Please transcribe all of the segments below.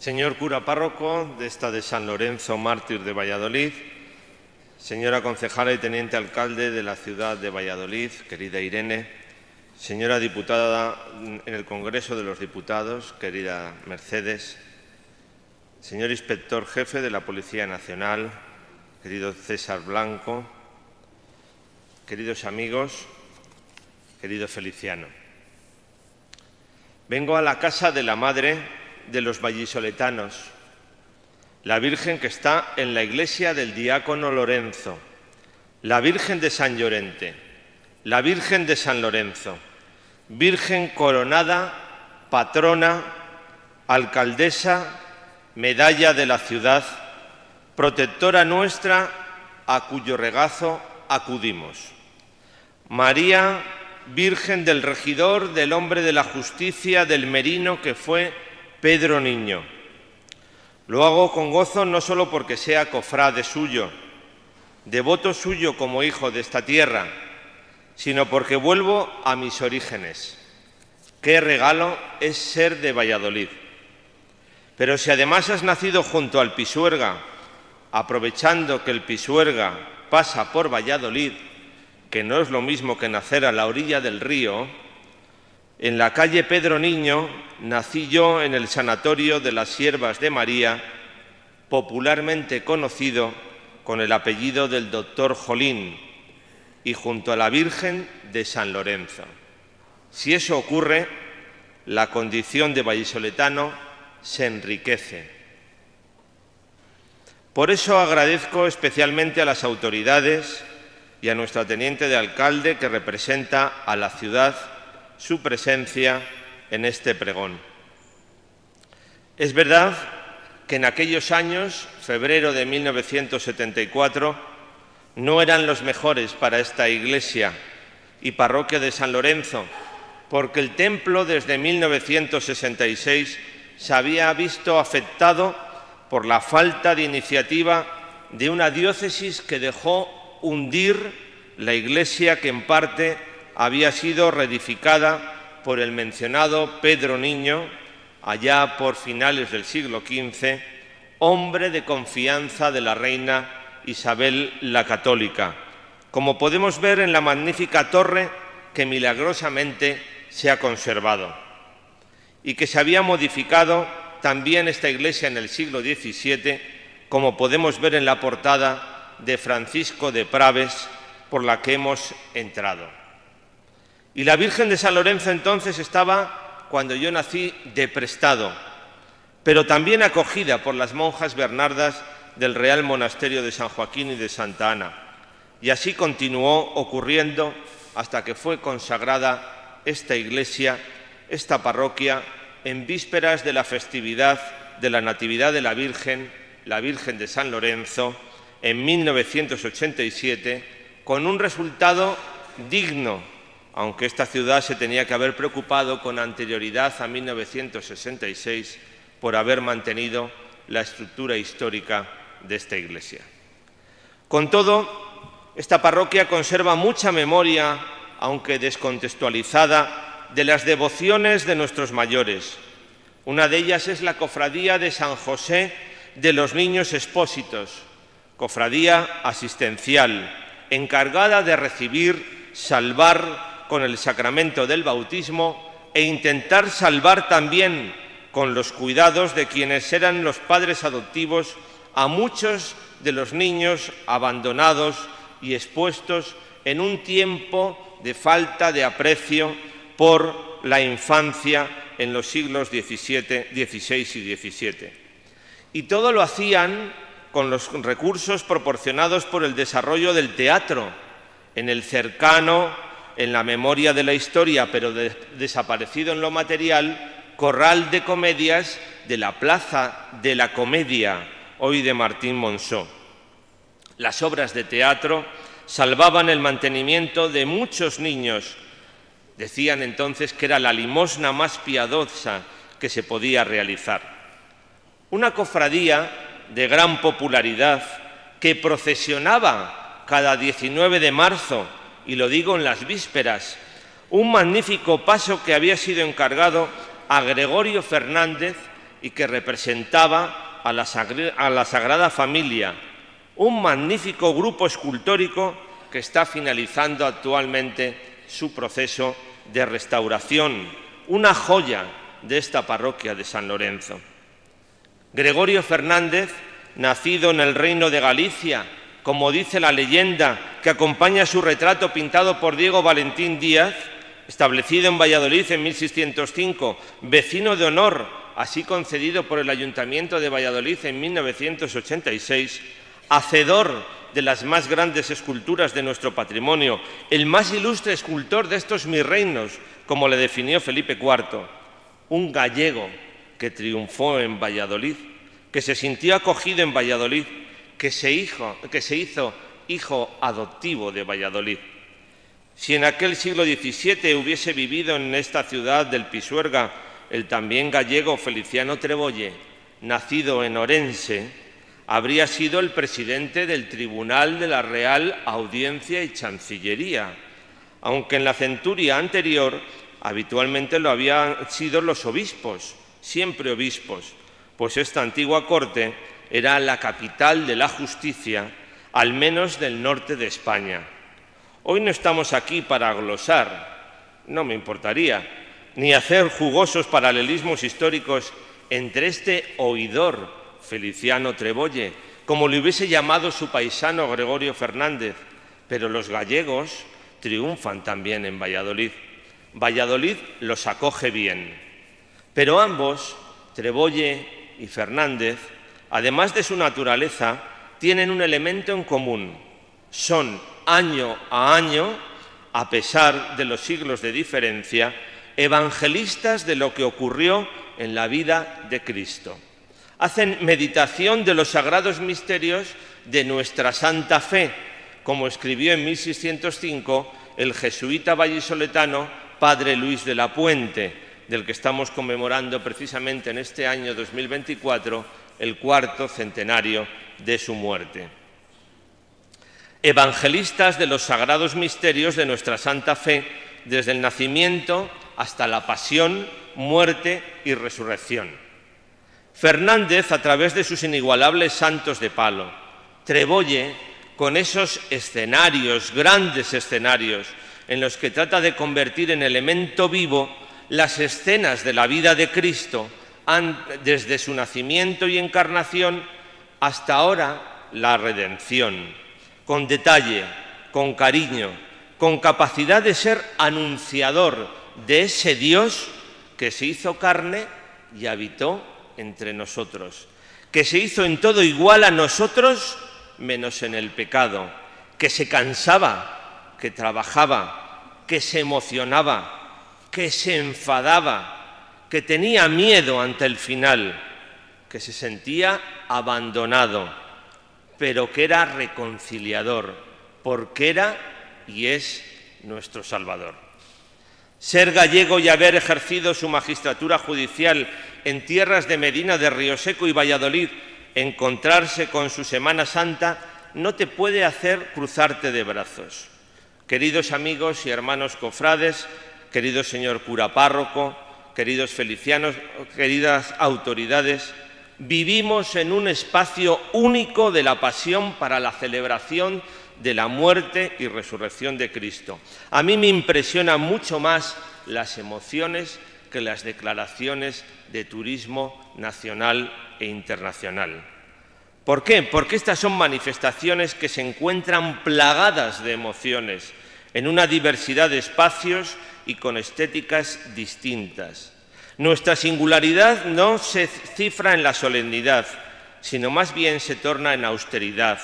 Señor cura párroco de esta de San Lorenzo, mártir de Valladolid, señora concejala y teniente alcalde de la ciudad de Valladolid, querida Irene, señora diputada en el Congreso de los Diputados, querida Mercedes, señor inspector jefe de la Policía Nacional, querido César Blanco, queridos amigos, querido Feliciano. Vengo a la casa de la Madre de los vallisoletanos, la Virgen que está en la iglesia del diácono Lorenzo, la Virgen de San Llorente, la Virgen de San Lorenzo, Virgen coronada, patrona, alcaldesa, medalla de la ciudad, protectora nuestra, a cuyo regazo acudimos. María, Virgen del regidor, del hombre de la justicia, del merino que fue Pedro Niño. Lo hago con gozo no solo porque sea cofrade suyo, devoto suyo como hijo de esta tierra, sino porque vuelvo a mis orígenes. Qué regalo es ser de Valladolid. Pero si además has nacido junto al Pisuerga, aprovechando que el Pisuerga pasa por Valladolid, que no es lo mismo que nacer a la orilla del río, en la calle Pedro Niño nací yo en el Sanatorio de las Siervas de María, popularmente conocido con el apellido del doctor Jolín, y junto a la Virgen de San Lorenzo. Si eso ocurre, la condición de vallisoletano se enriquece. Por eso agradezco especialmente a las autoridades y a nuestra teniente de alcalde, que representa a la ciudad, su presencia en este pregón. Es verdad que en aquellos años, febrero de 1974, no eran los mejores para esta iglesia y parroquia de San Lorenzo, porque el templo desde 1966 se había visto afectado por la falta de iniciativa de una diócesis que dejó hundir la iglesia que en parte había sido reedificada por el mencionado Pedro Niño, allá por finales del siglo XV, hombre de confianza de la reina Isabel la Católica, como podemos ver en la magnífica torre que milagrosamente se ha conservado, y que se había modificado también esta iglesia en el siglo XVII, como podemos ver en la portada de Francisco de Praves, por la que hemos entrado. Y la Virgen de San Lorenzo entonces estaba, cuando yo nací, de prestado, pero también acogida por las monjas bernardas del Real Monasterio de San Joaquín y de Santa Ana. Y así continuó ocurriendo hasta que fue consagrada esta iglesia, esta parroquia, en vísperas de la festividad de la Natividad de la Virgen de San Lorenzo, en 1987, con un resultado digno, aunque esta ciudad se tenía que haber preocupado con anterioridad a 1966 por haber mantenido la estructura histórica de esta iglesia. Con todo, esta parroquia conserva mucha memoria, aunque descontextualizada, de las devociones de nuestros mayores. Una de ellas es la cofradía de San José de los Niños Expósitos, cofradía asistencial, encargada de recibir, salvar con el sacramento del bautismo e intentar salvar también con los cuidados de quienes eran los padres adoptivos a muchos de los niños abandonados y expuestos en un tiempo de falta de aprecio por la infancia en los siglos XVI y XVII. Y todo lo hacían con los recursos proporcionados por el desarrollo del teatro, en el cercano, en la memoria de la historia, pero desaparecido en lo material, corral de comedias de la Plaza de la Comedia, hoy de Martín Monzó. Las obras de teatro salvaban el mantenimiento de muchos niños. Decían entonces que era la limosna más piadosa que se podía realizar. Una cofradía de gran popularidad que procesionaba cada 19 de marzo, y lo digo en las vísperas, un magnífico paso que había sido encargado a Gregorio Fernández, y que representaba a la Sagrada Familia, un magnífico grupo escultórico que está finalizando actualmente su proceso de restauración, una joya de esta parroquia de San Lorenzo. Gregorio Fernández, nacido en el Reino de Galicia, como dice la leyenda que acompaña su retrato pintado por Diego Valentín Díaz, establecido en Valladolid en 1605, vecino de honor, así concedido por el Ayuntamiento de Valladolid en 1986, hacedor de las más grandes esculturas de nuestro patrimonio, el más ilustre escultor de estos mis reinos, como le definió Felipe IV, un gallego que triunfó en Valladolid, que se sintió acogido en Valladolid, que se hizo hijo adoptivo de Valladolid. Si en aquel siglo XVII hubiese vivido en esta ciudad del Pisuerga el también gallego Feliciano Trebolle, nacido en Orense, habría sido el presidente del Tribunal de la Real Audiencia y Chancillería, aunque en la centuria anterior habitualmente lo habían sido los obispos, siempre obispos, pues esta antigua corte era la capital de la justicia, al menos del norte de España. Hoy no estamos aquí para glosar, no me importaría, ni hacer jugosos paralelismos históricos entre este oidor Feliciano Trebolle, como le hubiese llamado su paisano Gregorio Fernández, pero los gallegos triunfan también en Valladolid. Valladolid los acoge bien, pero ambos, Trebolle y Fernández, además de su naturaleza, tienen un elemento en común. Son, año a año, a pesar de los siglos de diferencia, evangelistas de lo que ocurrió en la vida de Cristo. Hacen meditación de los sagrados misterios de nuestra Santa Fe, como escribió en 1605 el jesuita vallisoletano Padre Luis de la Puente, del que estamos conmemorando precisamente en este año 2024 el cuarto centenario de su muerte. Evangelistas de los sagrados misterios de nuestra Santa Fe, desde el nacimiento hasta la pasión, muerte y resurrección. Fernández, a través de sus inigualables santos de palo. Trebolle, con esos escenarios, grandes escenarios, en los que trata de convertir en elemento vivo las escenas de la vida de Cristo, desde su nacimiento y encarnación hasta ahora la redención, con detalle, con cariño, con capacidad de ser anunciador de ese Dios que se hizo carne y habitó entre nosotros, que se hizo en todo igual a nosotros menos en el pecado, que se cansaba, que trabajaba, que se emocionaba, que se enfadaba, que tenía miedo ante el final, que se sentía abandonado, pero que era reconciliador, porque era y es nuestro Salvador. Ser gallego y haber ejercido su magistratura judicial en tierras de Medina de Rioseco y Valladolid, encontrarse con su Semana Santa, no te puede hacer cruzarte de brazos. Queridos amigos y hermanos cofrades, querido señor cura párroco, queridos felicianos, queridas autoridades, vivimos en un espacio único de la pasión para la celebración de la muerte y resurrección de Cristo. A mí me impresionan mucho más las emociones que las declaraciones de turismo nacional e internacional. ¿Por qué? Porque estas son manifestaciones que se encuentran plagadas de emociones, en una diversidad de espacios y con estéticas distintas. Nuestra singularidad no se cifra en la solemnidad, sino más bien se torna en austeridad,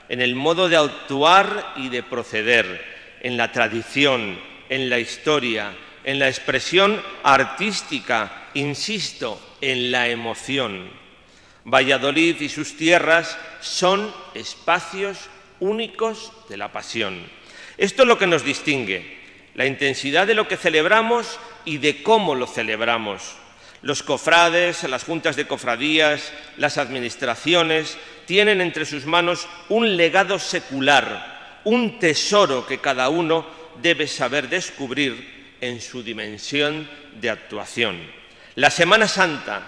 en el modo de actuar y de proceder, en la tradición, en la historia, en la expresión artística, insisto, en la emoción. Valladolid y sus tierras son espacios únicos de la pasión. Esto es lo que nos distingue, la intensidad de lo que celebramos y de cómo lo celebramos. Los cofrades, las juntas de cofradías, las administraciones tienen entre sus manos un legado secular, un tesoro que cada uno debe saber descubrir en su dimensión de actuación. La Semana Santa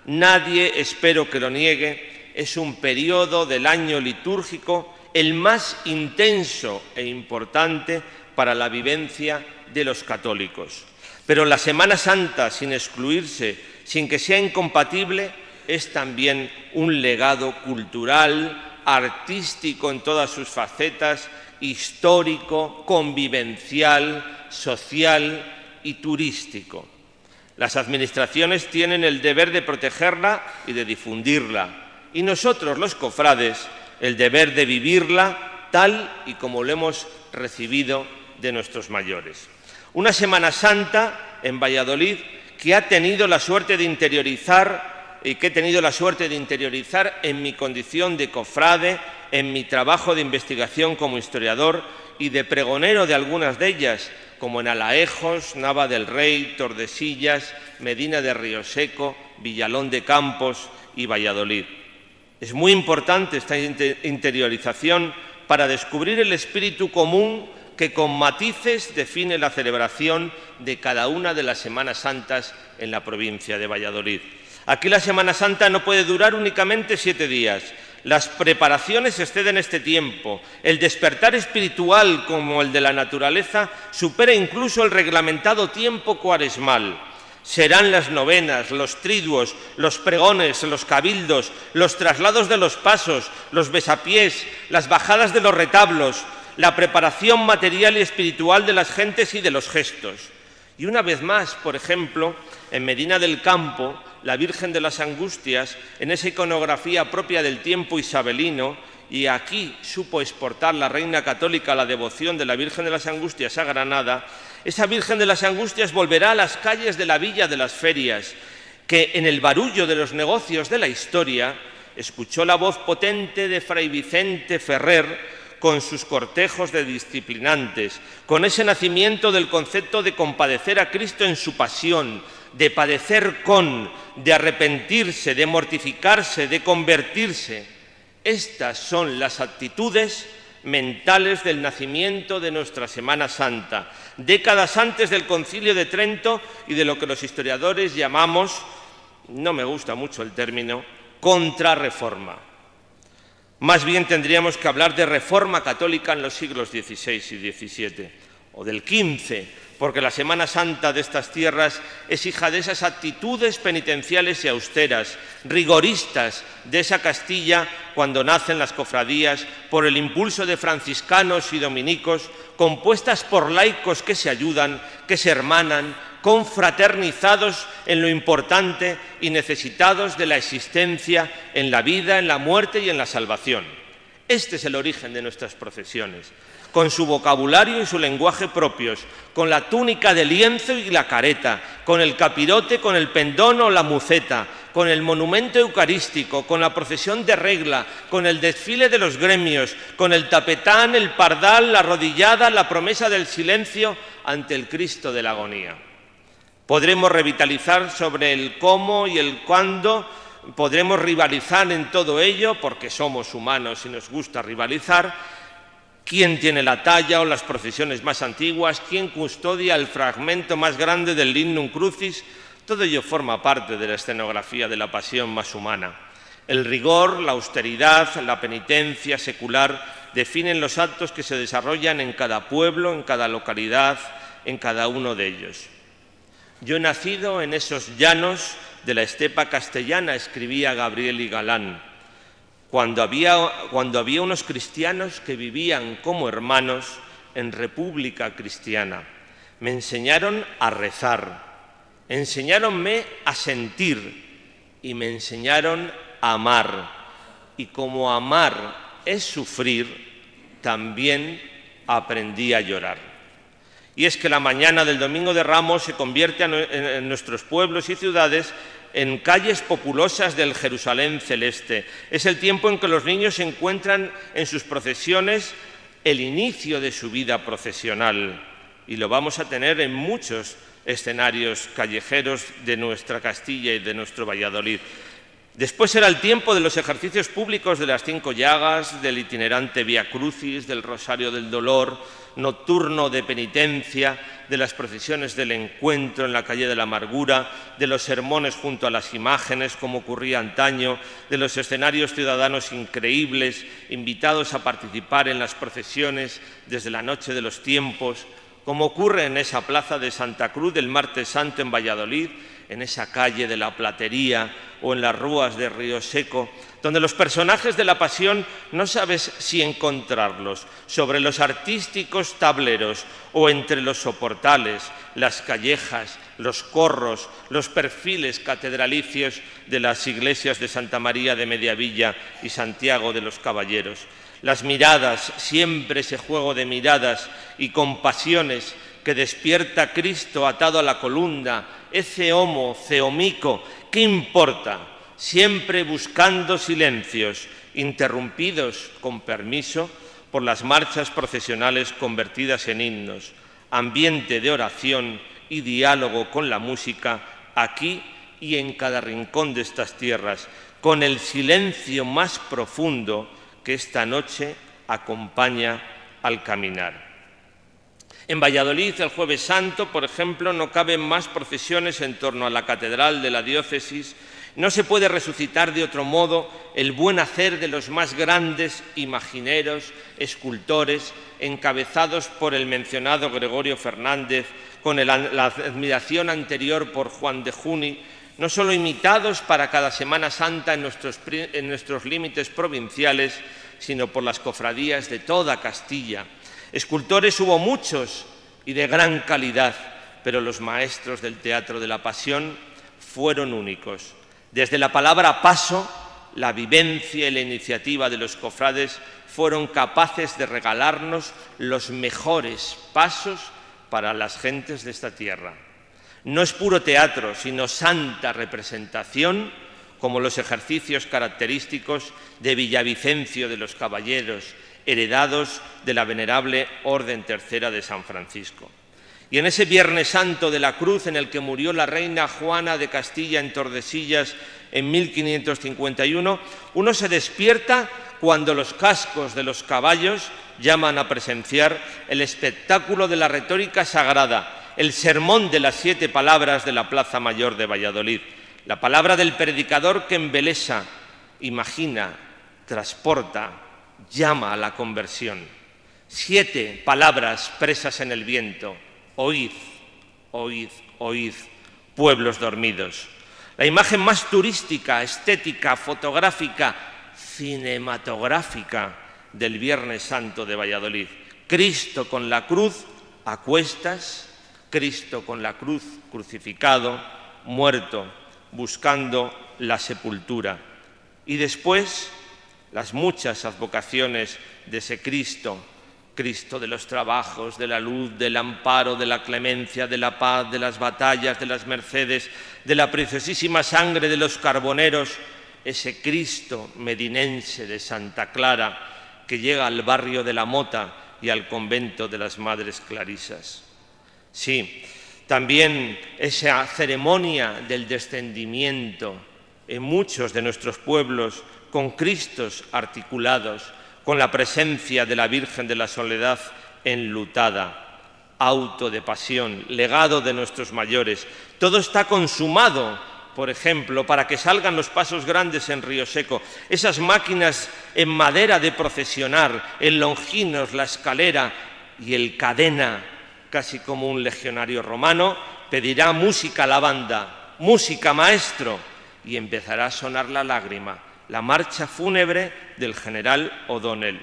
nadie, espero que lo niegue, es un periodo del año litúrgico el más intenso e importante para la vivencia de los católicos. Pero la Semana Santa, sin excluirse, sin que sea incompatible, es también un legado cultural, artístico en todas sus facetas, histórico, convivencial, social y turístico. Las administraciones tienen el deber de protegerla y de difundirla, y nosotros, los cofrades, el deber de vivirla tal y como lo hemos recibido de nuestros mayores. Una Semana Santa en Valladolid que he tenido la suerte de interiorizar en mi condición de cofrade, en mi trabajo de investigación como historiador y de pregonero de algunas de ellas, como en Alaejos, Nava del Rey, Tordesillas, Medina de Rioseco, Villalón de Campos y Valladolid. Es muy importante esta interiorización para descubrir el espíritu común que con matices define la celebración de cada una de las Semanas Santas en la provincia de Valladolid. Aquí la Semana Santa no puede durar únicamente 7 días. Las preparaciones exceden este tiempo. El despertar espiritual, como el de la naturaleza, supera incluso el reglamentado tiempo cuaresmal. Serán las novenas, los triduos, los pregones, los cabildos, los traslados de los pasos, los besapiés, las bajadas de los retablos, la preparación material y espiritual de las gentes y de los gestos. Y una vez más, por ejemplo, en Medina del Campo, la Virgen de las Angustias, en esa iconografía propia del tiempo isabelino, y aquí supo exportar la reina católica la devoción de la Virgen de las Angustias a Granada, esa Virgen de las Angustias volverá a las calles de la Villa de las Ferias, que en el barullo de los negocios de la historia escuchó la voz potente de Fray Vicente Ferrer con sus cortejos de disciplinantes, con ese nacimiento del concepto de compadecer a Cristo en su pasión, de padecer con, de arrepentirse, de mortificarse, de convertirse. Estas son las actitudes mentales del nacimiento de nuestra Semana Santa, décadas antes del Concilio de Trento y de lo que los historiadores llamamos, no me gusta mucho el término, contrarreforma. Más bien tendríamos que hablar de reforma católica en los siglos XVI y XVII, o del XV, porque la Semana Santa de estas tierras es hija de esas actitudes penitenciales y austeras, rigoristas de esa Castilla cuando nacen las cofradías por el impulso de franciscanos y dominicos, compuestas por laicos que se ayudan, que se hermanan, confraternizados en lo importante y necesitados de la existencia en la vida, en la muerte y en la salvación. Este es el origen de nuestras procesiones, con su vocabulario y su lenguaje propios, con la túnica de lienzo y la careta, con el capirote, con el pendón o la muceta, con el monumento eucarístico, con la procesión de regla, con el desfile de los gremios, con el tapetán, el pardal, la rodillada, la promesa del silencio ante el Cristo de la agonía. Podremos revitalizar sobre el cómo y el cuándo, podremos rivalizar en todo ello, porque somos humanos y nos gusta rivalizar, quién tiene la talla o las procesiones más antiguas, quién custodia el fragmento más grande del Lignum Crucis. Todo ello forma parte de la escenografía de la pasión más humana. El rigor, la austeridad, la penitencia secular definen los actos que se desarrollan en cada pueblo, en cada localidad, en cada uno de ellos. Yo he nacido en esos llanos de la estepa castellana, escribía Gabriel y Galán, cuando había unos cristianos que vivían como hermanos en república cristiana. Me enseñaron a rezar, enseñáronme a sentir y me enseñaron a amar. Y como amar es sufrir, también aprendí a llorar. Y es que la mañana del Domingo de Ramos se convierte en nuestros pueblos y ciudades en calles populosas del Jerusalén celeste. Es el tiempo en que los niños encuentran en sus procesiones el inicio de su vida procesional. Y lo vamos a tener en muchos escenarios callejeros de nuestra Castilla y de nuestro Valladolid. Después era el tiempo de los ejercicios públicos de las 5 llagas, del itinerante Vía Crucis, del Rosario del Dolor, nocturno de penitencia, de las procesiones del encuentro en la calle de la Amargura, de los sermones junto a las imágenes, como ocurría antaño, de los escenarios ciudadanos increíbles, invitados a participar en las procesiones desde la noche de los tiempos, como ocurre en esa plaza de Santa Cruz del Martes Santo en Valladolid, en esa calle de la Platería o en las rúas de Río Seco, donde los personajes de la Pasión no sabes si encontrarlos sobre los artísticos tableros o entre los soportales, las callejas, los corros, los perfiles catedralicios de las iglesias de Santa María de Mediavilla y Santiago de los Caballeros. Las miradas, siempre ese juego de miradas y compasiones que despierta Cristo atado a la columna, ese homo ceomico, ¿qué importa? Siempre buscando silencios, interrumpidos, con permiso, por las marchas procesionales convertidas en himnos, ambiente de oración y diálogo con la música, aquí y en cada rincón de estas tierras, con el silencio más profundo que esta noche acompaña al caminar. En Valladolid, el Jueves Santo, por ejemplo, no caben más procesiones en torno a la catedral de la diócesis. No se puede resucitar de otro modo el buen hacer de los más grandes imagineros, escultores, encabezados por el mencionado Gregorio Fernández, con la admiración anterior por Juan de Juni, no solo imitados para cada Semana Santa en nuestros límites provinciales, sino por las cofradías de toda Castilla. Escultores hubo muchos y de gran calidad, pero los maestros del Teatro de la Pasión fueron únicos. Desde la palabra paso, la vivencia y la iniciativa de los cofrades fueron capaces de regalarnos los mejores pasos para las gentes de esta tierra. No es puro teatro, sino santa representación, como los ejercicios característicos de Villavicencio de los Caballeros, heredados de la venerable Orden Tercera de San Francisco. Y en ese Viernes Santo de la Cruz, en el que murió la reina Juana de Castilla en Tordesillas en 1551, uno se despierta cuando los cascos de los caballos llaman a presenciar el espectáculo de la retórica sagrada, el sermón de las 7 palabras de la Plaza Mayor de Valladolid, la palabra del predicador que embelesa, imagina, transporta, llama a la conversión. 7 palabras presas en el viento. Oíd, oíd, oíd, pueblos dormidos. La imagen más turística, estética, fotográfica, cinematográfica del Viernes Santo de Valladolid. Cristo con la cruz a cuestas, Cristo con la cruz crucificado, muerto, buscando la sepultura. Y después las muchas advocaciones de ese Cristo, Cristo de los trabajos, de la luz, del amparo, de la clemencia, de la paz, de las batallas, de las mercedes, de la preciosísima sangre de los carboneros, ese Cristo medinense de Santa Clara que llega al barrio de la Mota y al convento de las Madres Clarisas. Sí, también esa ceremonia del descendimiento en muchos de nuestros pueblos, con Cristos articulados, con la presencia de la Virgen de la Soledad enlutada, auto de pasión, legado de nuestros mayores. Todo está consumado, por ejemplo, para que salgan los pasos grandes en Río Seco, esas máquinas en madera de procesionar, el Longinos, la escalera y el cadena, casi como un legionario romano, pedirá música a la banda, música maestro, y empezará a sonar la lágrima, la marcha fúnebre del general O'Donnell.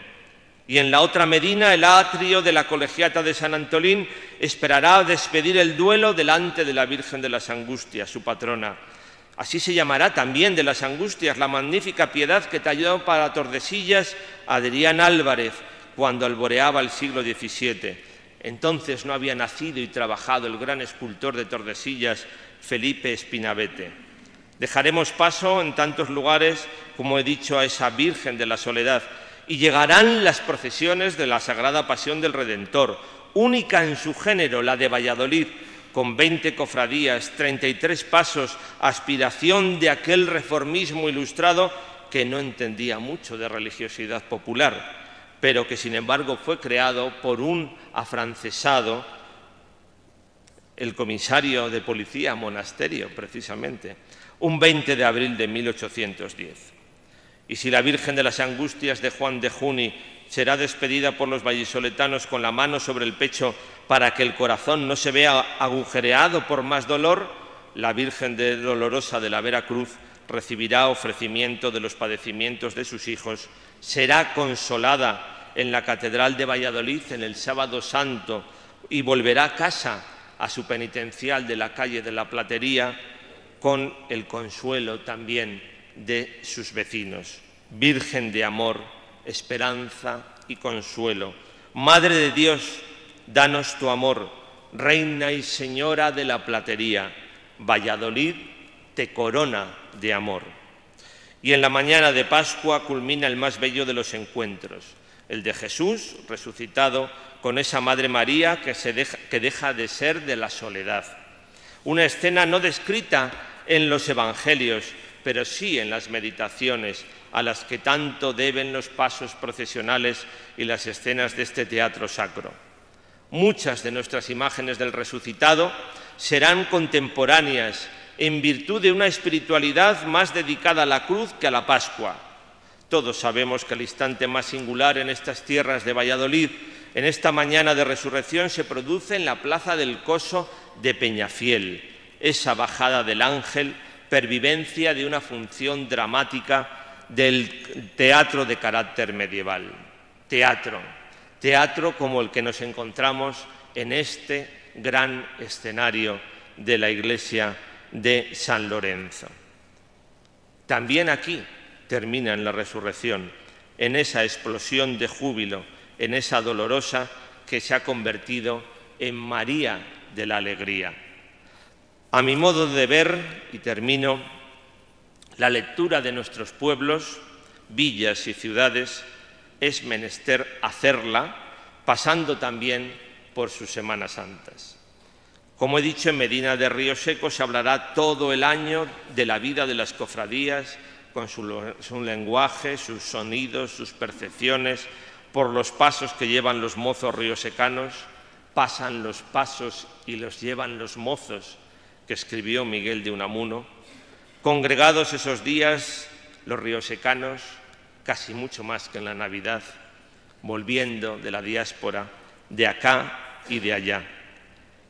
Y en la otra Medina, el atrio de la Colegiata de San Antolín esperará a despedir el duelo delante de la Virgen de las Angustias, su patrona. Así se llamará también de las Angustias la magnífica piedad que talló para Tordesillas Adrián Álvarez cuando alboreaba el siglo XVII. Entonces no había nacido y trabajado el gran escultor de Tordesillas, Felipe Espinavete. Dejaremos paso en tantos lugares, como he dicho, a esa Virgen de la Soledad, y llegarán las procesiones de la Sagrada Pasión del Redentor, única en su género, la de Valladolid, con 20 cofradías, 33 pasos, aspiración de aquel reformismo ilustrado que no entendía mucho de religiosidad popular, pero que sin embargo fue creado por un afrancesado, el comisario de policía monasterio, precisamente, un 20 de abril de 1810. Y si la Virgen de las Angustias de Juan de Juni será despedida por los vallisoletanos con la mano sobre el pecho para que el corazón no se vea agujereado por más dolor, la Virgen de Dolorosa de la Vera Cruz recibirá ofrecimiento de los padecimientos de sus hijos, será consolada en la Catedral de Valladolid en el Sábado Santo y volverá a casa, a su penitencial de la calle de la Platería, con el consuelo también de sus vecinos. Virgen de amor, esperanza y consuelo. Madre de Dios, danos tu amor. Reina y Señora de la Platería, Valladolid te corona de amor. Y en la mañana de Pascua culmina el más bello de los encuentros, el de Jesús resucitado con esa Madre María que deja de ser de la soledad. Una escena no descrita en los Evangelios, pero sí en las meditaciones, a las que tanto deben los pasos procesionales y las escenas de este teatro sacro. Muchas de nuestras imágenes del resucitado serán contemporáneas en virtud de una espiritualidad más dedicada a la cruz que a la Pascua. Todos sabemos que el instante más singular en estas tierras de Valladolid, en esta mañana de resurrección, se produce en la plaza del Coso de Peñafiel, esa bajada del ángel, pervivencia de una función dramática del teatro de carácter medieval. Teatro como el que nos encontramos en este gran escenario de la iglesia de San Lorenzo. También aquí termina en la resurrección, en esa explosión de júbilo, en esa dolorosa que se ha convertido en María de la alegría. A mi modo de ver, y termino, la lectura de nuestros pueblos, villas y ciudades es menester hacerla pasando también por sus Semanas Santas. Como he dicho, en Medina de Río Seco se hablará todo el año de la vida de las cofradías, con su lenguaje, sus sonidos, sus percepciones, por los pasos que llevan los mozos riosecanos. Pasan los pasos y los llevan los mozos, que escribió Miguel de Unamuno. Congregados esos días, los riosecanos, casi mucho más que en la Navidad, volviendo de la diáspora, de acá y de allá.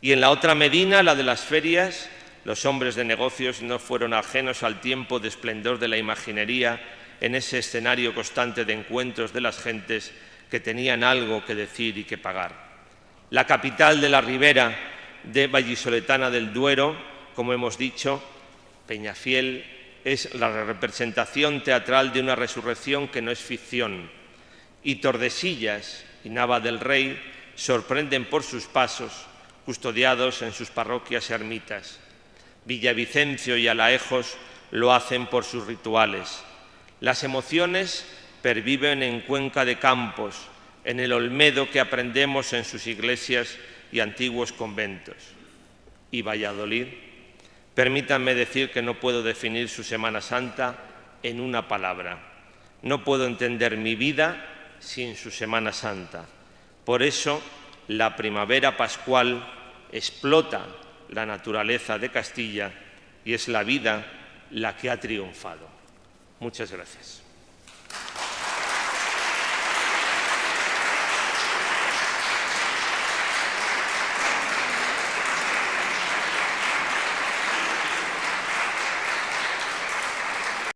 Y en la otra Medina, la de las ferias, los hombres de negocios no fueron ajenos al tiempo de esplendor de la imaginería en ese escenario constante de encuentros de las gentes que tenían algo que decir y que pagar. La capital de la ribera de vallisoletana del Duero, como hemos dicho, Peñafiel, es la representación teatral de una resurrección que no es ficción. Y Tordesillas y Nava del Rey sorprenden por sus pasos, custodiados en sus parroquias y ermitas. Villavicencio y Alaejos lo hacen por sus rituales. Las emociones perviven en Cuenca de Campos, en el Olmedo que aprendemos en sus iglesias y antiguos conventos. Y Valladolid, permítanme decir que no puedo definir su Semana Santa en una palabra. No puedo entender mi vida sin su Semana Santa. Por eso, la primavera pascual explota la naturaleza de Castilla y es la vida la que ha triunfado. Muchas gracias.